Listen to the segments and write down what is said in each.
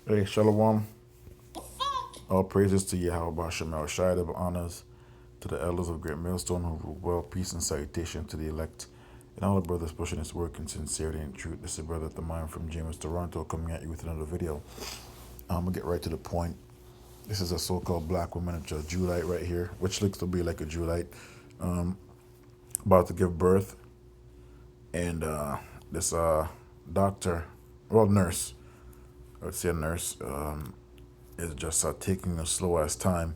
Hey, Shalom. All praises to Yahweh Bashem El Shai of honors to the elders of Great Millstone who rule well, peace and salutation to the elect and all the brothers pushing this work in sincerity and truth. This is Brother at the Mind from James, Toronto, coming at you with another video. I'm gonna get right to the point. This is a so-called black woman, it's a Jewite right here, which looks to be like a Jewite, about to give birth, and this doctor, well, nurse, I would say a nurse, is just taking a slow ass time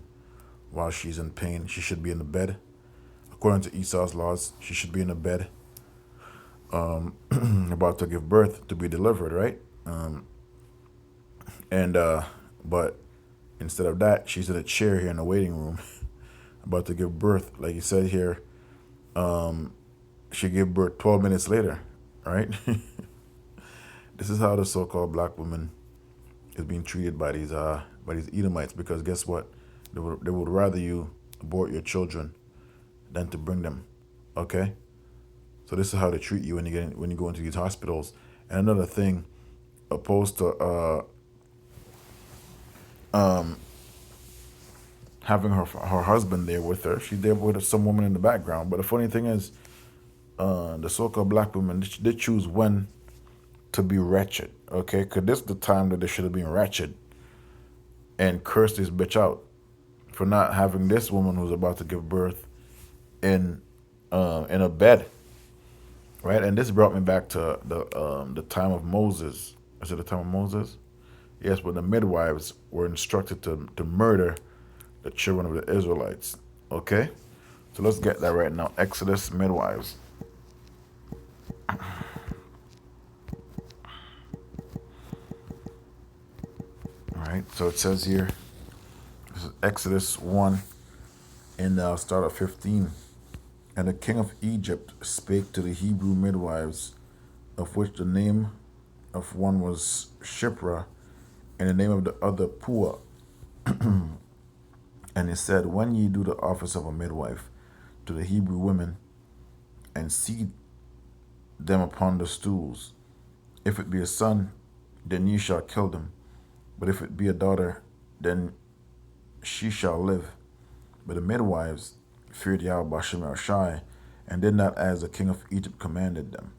while she's in pain. She should be in the bed. According to Esau's laws, she should be in the bed, about to give birth to be delivered, right? And but instead of that, she's in a chair here in the waiting room, about to give birth. Like you said here, she gave birth 12 minutes later, right? This is how the so-called black woman is being treated by these Edomites. Because guess what? They would rather you abort your children than to bring them. Okay. So this is how they treat you when when you go into these hospitals. And another thing, opposed to having her husband there with her, she's there with some woman in the background. But the funny thing is, the so-called black women, they choose when to be wretched. Okay, because this is the time that they should have been wretched and curse this bitch out for not having this woman who's about to give birth in in a bed, right? And this brought me back to the time of Moses. Is it the time of Moses? Yes, when the midwives were instructed to murder the children of the Israelites. Okay? So let's get that right now. Exodus midwives. All right. So it says here, this is Exodus 1, and I'll start at 15. And the king of Egypt spake to the Hebrew midwives, of which the name of one was Shipra, and the name of the other Pua. And he said, when ye do the office of a midwife to the Hebrew women, and seat them upon the stools, if it be a son, then ye shall kill them. But if it be a daughter, then she shall live. But the midwives feared Yahweh Bashem El Shai, and did not as the king of Egypt commanded them,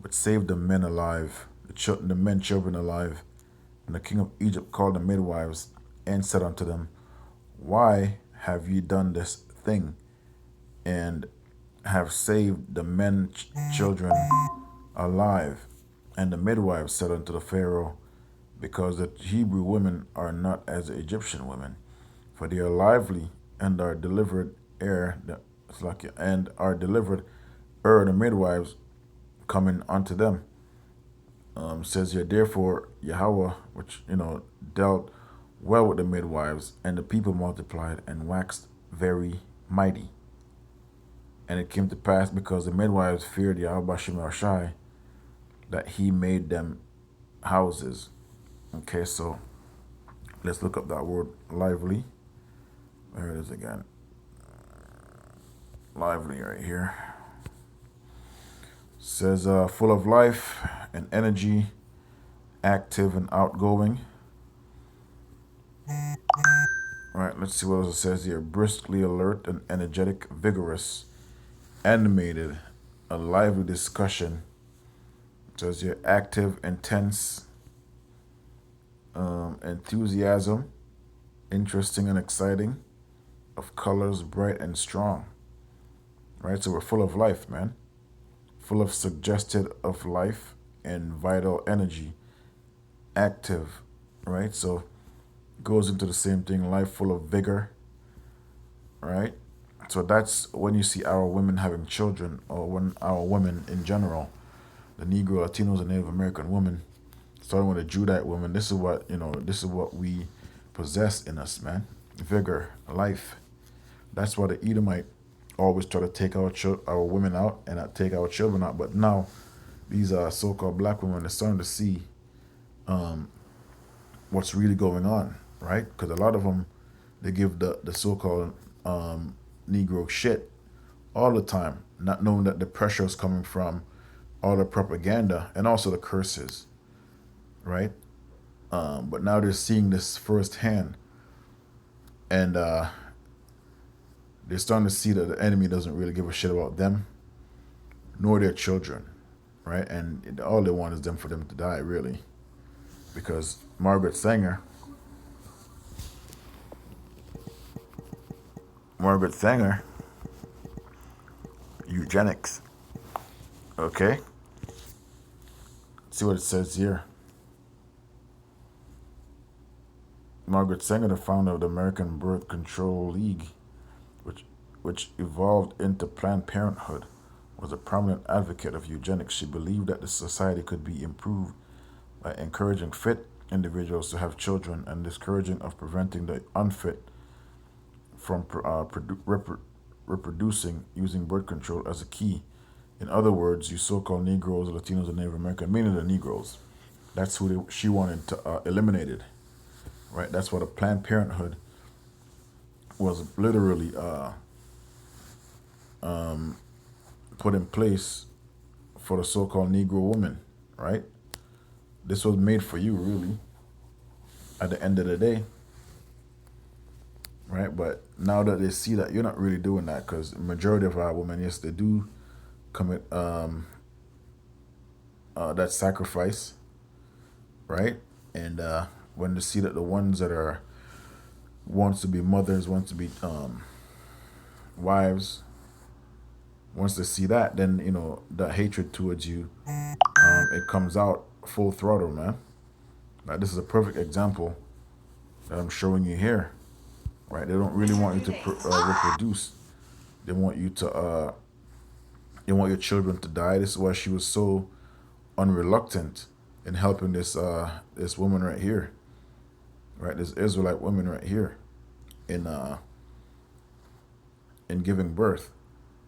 but saved the men alive, the men children alive. And the king of Egypt called the midwives, and said unto them, why have ye done this thing, and have saved the men children alive? And the midwives said unto the Pharaoh, because the Hebrew women are not as the Egyptian women, for they are lively and are delivered and are delivered the midwives coming unto them. Says here, therefore Yahweh, which dealt well with the midwives, and the people multiplied and waxed very mighty. And it came to pass, because the midwives feared Yahweh Bashem El Shai, that he made them houses. Okay, so let's look up that word lively. There it is again. Lively right here. Says full of life and energy, active and outgoing. All right, let's see what else it says here. Briskly alert and energetic, vigorous, animated, a lively discussion. It says here active, intense, enthusiasm, interesting and exciting, of colors bright and strong. Right, so we're full of life, man. Full of suggested of life and vital energy, active, right? So goes into the same thing, life full of vigor, right? So that's when you see our women having children, or when our women in general, the Negro, Latinos, and Native American women, starting with the Judite woman, this is what we possess in us, man. Vigor, life. That's why the Edomite always try to take our women out and not take our children out. But now these so-called black women are starting to see what's really going on, right? Because a lot of them, they give the so-called Negro shit all the time, not knowing that the pressure is coming from all the propaganda and also the curses, right? But now they're seeing this firsthand, and they're starting to see that the enemy doesn't really give a shit about them nor their children, right? And all they want is them for them to die, really, because Margaret Sanger, eugenics. Okay, see what it says here. Margaret Sanger, the founder of the American Birth Control League, which which evolved into Planned Parenthood, was a prominent advocate of eugenics. She believed that the society could be improved by encouraging fit individuals to have children and discouraging of preventing the unfit from reproducing using birth control as a key. In other words, you so-called Negroes, Latinos, and Native American, meaning the Negroes, that's who she wanted to eliminated, right? That's what a Planned Parenthood was literally put in place for the so-called Negro woman, right? This was made for you, really, at the end of the day, right? But now that they see that you're not really doing that, because the majority of our women, yes, they do commit that sacrifice, right? And when they see that the ones that are wants to be mothers, wants to be wives, once they see that, then the hatred towards you, it comes out full throttle, man. Like, this is a perfect example that I'm showing you here, right? They don't really want you to reproduce. They want you to they want your children to die. This is why she was so unreluctant in helping this woman right here, right? This Israelite woman right here in giving birth,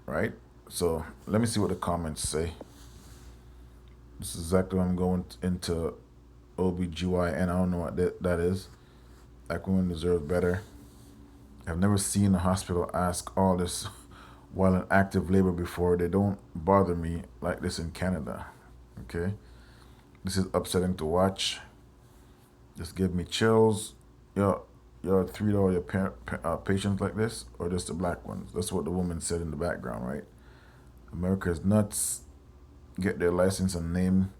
right? So let me see what the comments say. This is exactly what I'm going into OBGYN. I don't know what that is. Black women deserve better. I've never seen a hospital ask all this while in active labor before. They don't bother me like this in Canada. Okay? This is upsetting to watch. Just give me chills. Y'all treat all your patients like this, or just the black ones? That's what the woman said in the background, right? America is nuts. Get their license and name.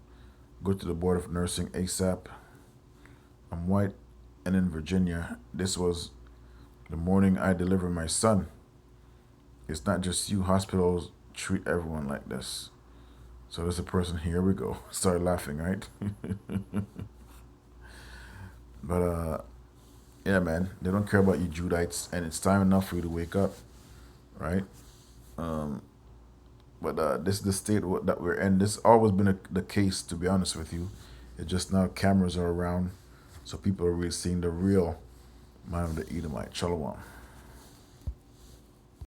Go to the Board of Nursing ASAP. I'm white and in Virginia. This was the morning I delivered my son. It's not just you. Hospitals treat everyone like this. So there's a person, here we go. Start laughing, right? But yeah, man, they don't care about you Judites, and it's time enough for you to wake up, right? But this is the state that we're in. This has always been the case, to be honest with you. It's just now cameras are around, so people are really seeing the real man of the Edomite. Shalom.